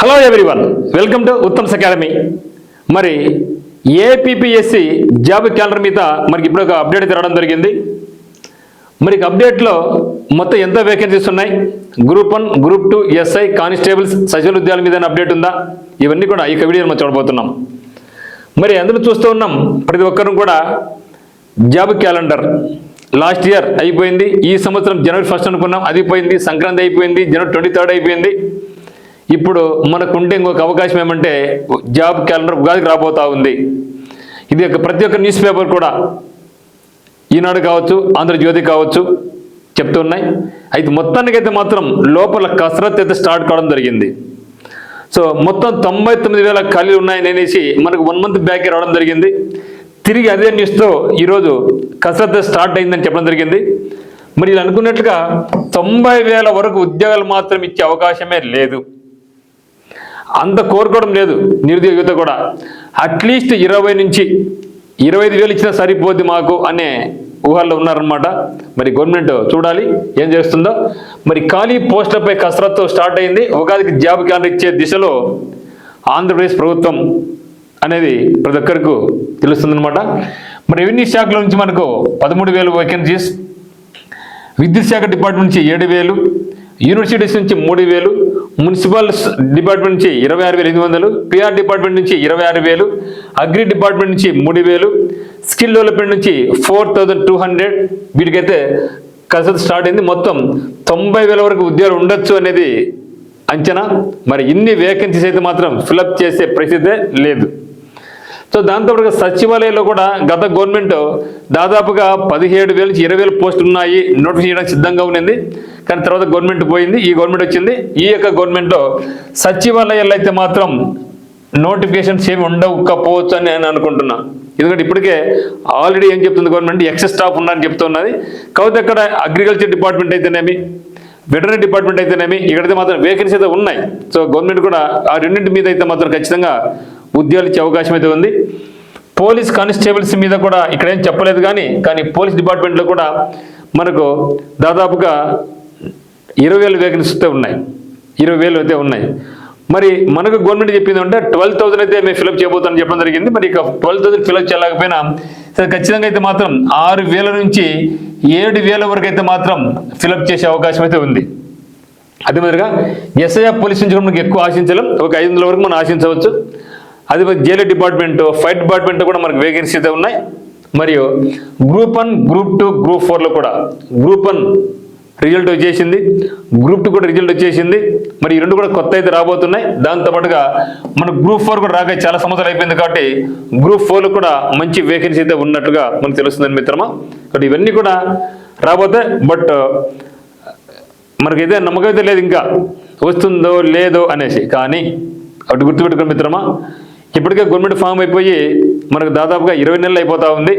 Hello everyone, welcome to Uttam's academy. మరి APPSC job calendar మీద మనకి ఇప్పుడు ఒక అప్డేట్ అయితే రావడం జరిగింది. మరి అప్డేట్లో మొత్తం ఎంత వేకెన్సీస్ ఉన్నాయి, గ్రూప్ 1, గ్రూప్ 2, ఎస్ఐ, కానిస్టేబుల్స్, సచివాలయ ఉద్యోగాల మీద అప్డేట్ ఉందా, ఇవన్నీ కూడా ఈ వీడియోలో మనం చూడబోతున్నాం. మరి అందులో చూస్తూ ఉన్నాం, ప్రతి ఒక్కరూ కూడా జాబ్ క్యాలెండర్ లాస్ట్ ఇయర్ అయిపోయింది. ఈ సంవత్సరం జనవరి 1 అనుకున్నాం, అది పోయింది. సంక్రాంతి అయిపోయింది, జనవరి 23 అయిపోయింది. ఇప్పుడు మనకుంటే ఇంకొక అవకాశం ఏమంటే జాబ్ క్యాలెండర్ ఉగాదికి రాబోతా ఉంది. ఇది ప్రతి ఒక్క న్యూస్ పేపర్ కూడా, ఈనాడు కావచ్చు, ఆంధ్రజ్యోతి కావచ్చు, చెప్తున్నాయి. అయితే మొత్తానికైతే మాత్రం లోపల కసరత్తు అయితే స్టార్ట్ కావడం జరిగింది. సో మొత్తం 99,000 ఖాళీలు ఉన్నాయని అనేసి మనకు 1 మంత్ బ్యాక్ రావడం జరిగింది. తిరిగి అదే న్యూస్తో ఈరోజు కసరత్తు స్టార్ట్ అయిందని చెప్పడం జరిగింది. మరి ఇలా అనుకున్నట్లుగా 90,000 వరకు ఉద్యోగాలు మాత్రం ఇచ్చే అవకాశమే లేదు, అంత కోరుకోవడం లేదు నిరుద్యోగ యువత కూడా. అట్లీస్ట్ 20 నుంచి 25,000 ఇచ్చినా సరిపోద్ది మాకు అనే ఊహల్లో ఉన్నారనమాట. మరి గవర్నమెంట్ చూడాలి ఏం చేస్తుందో. మరి ఖాళీ పోస్టులపై కసరత్తు స్టార్ట్ అయింది. ఉగాదికి జాబ్ క్యాలెండర్ ఇచ్చే దిశలో ఆంధ్రప్రదేశ్ ప్రభుత్వం అనేది ప్రతి ఒక్కరికి తెలుస్తుందన్నమాట. మరి రెవెన్యూ శాఖల నుంచి మనకు 13,000 వేకెన్సీస్, విద్యుత్ శాఖ డిపార్ట్మెంట్ నుంచి 7,000, యూనివర్సిటీస్ నుంచి 3,000, మున్సిపల్ డిపార్ట్మెంట్ నుంచి 26,500, పిఆర్ డిపార్ట్మెంట్ నుంచి 26,000, అగ్రి డిపార్ట్మెంట్ నుంచి 3,000, స్కిల్ డెవలప్మెంట్ నుంచి 4,200. వీటికైతే కసరత్తు స్టార్ట్ అయింది. మొత్తం 90,000 వరకు ఉద్యోగాలు ఉండొచ్చు అనేది అంచనా. మరి ఇన్ని వేకెన్సీస్ అయితే మాత్రం ఫిలప్ చేసే పరిస్థితే లేదు. సో దాంతోపాటుగా సచివాలయంలో కూడా గత గవర్నమెంట్ దాదాపుగా 17,000 నుంచి 20,000 పోస్టులు ఉన్నాయి, నోటిఫికేషన్ చేయడానికి సిద్ధంగా ఉన్నది. కానీ తర్వాత గవర్నమెంట్ పోయింది, ఈ గవర్నమెంట్ వచ్చింది. ఈ యొక్క గవర్నమెంట్లో సచివాలయాల్లో అయితే మాత్రం నోటిఫికేషన్స్ ఏమి ఉండకపోవచ్చు అని నేను అనుకుంటున్నా. ఎందుకంటే ఇప్పటికే ఆల్రెడీ ఏం చెప్తుంది గవర్నమెంట్, ఎక్సెస్ స్టాఫ్ ఉన్నారని చెప్తున్నది. కాకపోతే అక్కడ అగ్రికల్చర్ డిపార్ట్మెంట్ అయితేనేమి, వెటర్నరీ డిపార్ట్మెంట్ అయితేనేమి, ఇక్కడైతే మాత్రం వేకెన్సీ అయితే ఉన్నాయి. సో గవర్నమెంట్ కూడా ఆ రెండింటి మీద అయితే మాత్రం ఖచ్చితంగా ఉద్యోగాలు ఇచ్చే అవకాశం అయితే ఉంది. పోలీస్ కానిస్టేబుల్స్ మీద కూడా ఇక్కడ ఏం చెప్పలేదు, కానీ పోలీస్ డిపార్ట్మెంట్లో కూడా మనకు దాదాపుగా 20,000 వేకెన్సీస్ అయితే ఉన్నాయి, 20,000 అయితే ఉన్నాయి. మరి మనకు గవర్నమెంట్ చెప్పింది అంటే 12,000 అయితే మేము ఫిలప్ చేయబోతామని చెప్పడం జరిగింది. మరి ఇక 12,000 ఫిలప్ చేయలేకపోయినా ఖచ్చితంగా అయితే మాత్రం 6,000 నుంచి 7,000 వరకు అయితే మాత్రం ఫిలప్ చేసే అవకాశం అయితే ఉంది. అదే మాదిరిగా ఎస్ఐఆర్ పోలీస్ నుంచి మనకు ఎక్కువ ఆశించలేం, ఒక 500 వరకు మనం ఆశించవచ్చు. అది జైలు డిపార్ట్మెంట్, ఫైర్ డిపార్ట్మెంట్ కూడా మనకు వేకెన్సీ అయితే ఉన్నాయి. మరియు గ్రూప్ 1, గ్రూప్ 2, గ్రూప్ 4లో కూడా గ్రూప్ 1 రిజల్ట్ వచ్చేసింది, గ్రూప్ 2 కూడా రిజల్ట్ వచ్చేసింది. మరి ఈ రెండు కూడా కొత్త అయితే రాబోతున్నాయి. దాంతోపాటుగా మన గ్రూప్ 4 కూడా రాక చాలా సంవత్సరాలు అయిపోయింది కాబట్టి గ్రూప్ 4లో కూడా మంచి వేకెన్సీ అయితే ఉన్నట్టుగా మనకు తెలుస్తుందని మిత్రమా. కాబట్టి ఇవన్నీ కూడా రాబోతే, బట్ మనకైతే నమ్మకం అయితే లేదు ఇంకా వస్తుందో లేదో అనేసి. కానీ అటు గుర్తుపెట్టుకుని మిత్రమా, ఇప్పటికే గవర్నమెంట్ ఫామ్ అయిపోయి మనకు దాదాపుగా 20 నెలలు అయిపోతూ ఉంది.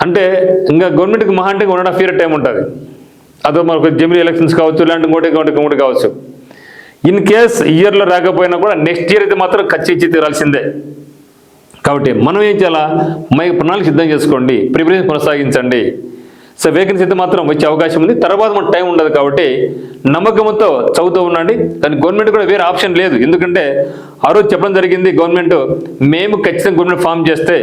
అంటే ఇంకా గవర్నమెంట్కి మహా అంటే 1.5 year టైం ఉంటుంది. అదో మనకు జమిలీ ఎలక్షన్స్ కావచ్చు, ఇలాంటి ఇంకోటి కావచ్చు. ఇన్ కేస్ ఇయర్లో రాకపోయినా కూడా నెక్స్ట్ ఇయర్ అయితే మాత్రం ఖచ్చితంగా తీరాల్సిందే. కాబట్టి మనం ఏం చేయాలా, ప్రణాళిక సిద్ధం చేసుకోండి, ప్రిపరేషన్ కొనసాగించండి. సో వేకెన్సీ అయితే మాత్రం వచ్చే అవకాశం ఉంది. తర్వాత మన టైం ఉండదు కాబట్టి నమ్మకంతో చదువుతూ ఉండండి. దానికి గవర్నమెంట్ కూడా వేరే ఆప్షన్ లేదు. ఎందుకంటే ఆ రోజు చెప్పడం జరిగింది గవర్నమెంట్, మేము ఖచ్చితంగా గవర్నమెంట్ ఫామ్ చేస్తే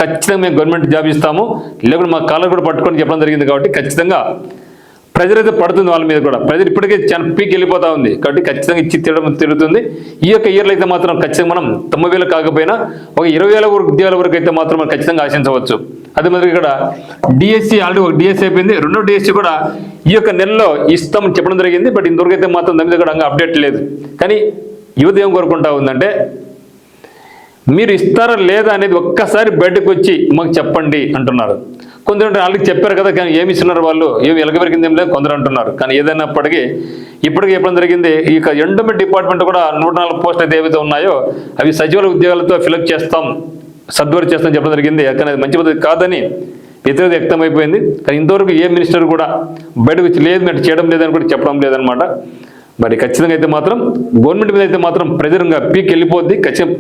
ఖచ్చితంగా మేము గవర్నమెంట్ జాబ్ ఇస్తాము, లేకుంటే మా కాలర్ కూడా పట్టుకొని చెప్పడం జరిగింది. కాబట్టి ఖచ్చితంగా ప్రెజర్ అయితే పడుతుంది వాళ్ళ మీద కూడా. ప్రెజర్ ఇప్పటికే చాలా పీక్ వెళ్ళిపోతూ ఉంది కాబట్టి ఖచ్చితంగా ఇచ్చి తిరుగుతుంది. ఈ యొక్క ఇయర్లో అయితే మాత్రం ఖచ్చితంగా మనం 90,000 కాకపోయినా ఒక 20,000 ఉద్యోగాల వరకు అయితే మాత్రం మనం ఖచ్చితంగా ఆశించవచ్చు. అదే మరి ఇక్కడ డిఎస్సి ఆల్రెడీ ఒక డిఎస్సి అయిపోయింది, రెండో డిఎస్సి కూడా ఈ యొక్క నెలలో ఇస్తామని చెప్పడం జరిగింది. బట్ ఇంతవరకు అయితే మాత్రం దాని మీద కూడా అప్డేట్ లేదు. కానీ యువత ఏం కోరుకుంటా ఉందంటే, మీరు ఇస్తారా లేదా అనేది ఒక్కసారి బయటకు వచ్చి మాకు చెప్పండి అంటున్నారు. కొందరు వాళ్ళకి చెప్పారు కదా, కానీ ఏమి ఇస్తున్నారు వాళ్ళు, ఏమి ఎలగబెరిగింది ఏం లేదు కొందరు అంటున్నారు. కానీ ఏదైనప్పటికీ ఇప్పటికీ చెప్పడం జరిగింది, ఈ యొక్క ఎండోమెంట్ డిపార్ట్మెంట్ కూడా 104 పోస్టులు అయితే ఏవైతే ఉన్నాయో అవి సచివాలయ ఉద్యోగాలతో ఫిలప్ చేస్తాం, సద్వరి చేస్తామని చెప్పడం జరిగింది. కానీ అది మంచి పద్ధతి కాదని వ్యతిరేకత వ్యక్తమైపోయింది. కానీ ఇంతవరకు ఏ మినిస్టర్ కూడా బయటకు వచ్చి లేదు మేము చేయడం లేదని కూడా చెప్పడం లేదనమాట. మరి ఖచ్చితంగా అయితే మాత్రం గవర్నమెంట్ మీద అయితే మాత్రం ప్రెజర్గా పీక్ వెళ్ళిపోద్ది. ఖచ్చితంగా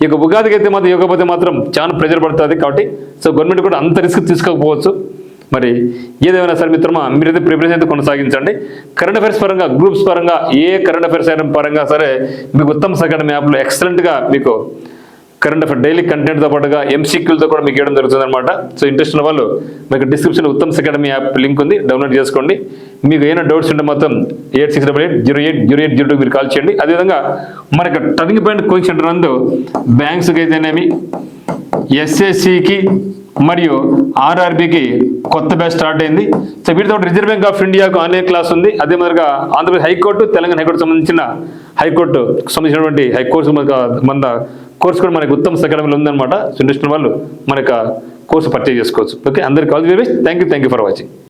ఇక ఉగాదికి అయితే మాత్రం ఇవ్వకపోతే మాత్రం చాలా ప్రెజర్ పడుతుంది. కాబట్టి సో గవర్నమెంట్ కూడా అంత రిస్క్ తీసుకోకపోవచ్చు. మరి ఏదేమైనా సరే మిత్రమా మీరైతే ప్రిపరేషన్ అయితే కొనసాగించండి. కరెంట్ అఫైర్స్ పరంగా, గ్రూప్స్ పరంగా, ఏ కరెంట్ అఫైర్స్ అయిన పరంగా సరే మీకు ఉత్తమ్ అకాడమీ యాప్లో ఎక్సలెంట్గా మీకు కరెంట్ అఫైర్ డైలీ కంటెంట్తో పాటుగా ఎంసీక్యూలతో కూడా మీకు ఇవ్వడం జరుగుతుంది అనమాట. సో ఇంట్రెస్ట్ ఉన్న వాళ్ళు మీకు description Uttam academy app link ఉంది, డౌన్లోడ్ చేసుకోండి. మీకు ఏమైనా డౌట్స్ ఉంటే మొత్తం 8688080802 మీరు కాల్ చేయండి. అదేవిధంగా మనకి టర్నింగ్ పాయింట్ కోచింగ్ సెంటర్ నందు బ్యాంక్స్కి అయితేనేమి, ఎస్ఎస్సికి మరియు ఆర్ఆర్బికి కొత్త బ్యాచ్ స్టార్ట్ అయింది. సో వీటితో రిజర్వ్ బ్యాంక్ ఆఫ్ ఇండియాకు ఆన్లైన్ క్లాస్ ఉంది. అదే మాదిరిగా ఆంధ్రప్రదేశ్ హైకోర్టు, తెలంగాణ హైకోర్టు సంబంధించిన సంబంధించినటువంటి కోర్సు కూడా మనకి ఉత్తమ్ అకాడమీలో ఉందన్నమాట. సో ఇంట్రెస్ట్ ఉన్న వాళ్ళు మనకు కోర్సు పర్చేజ్ చేసుకోవచ్చు. ఓకే, అందరికీ all the very best. Thank you for watching.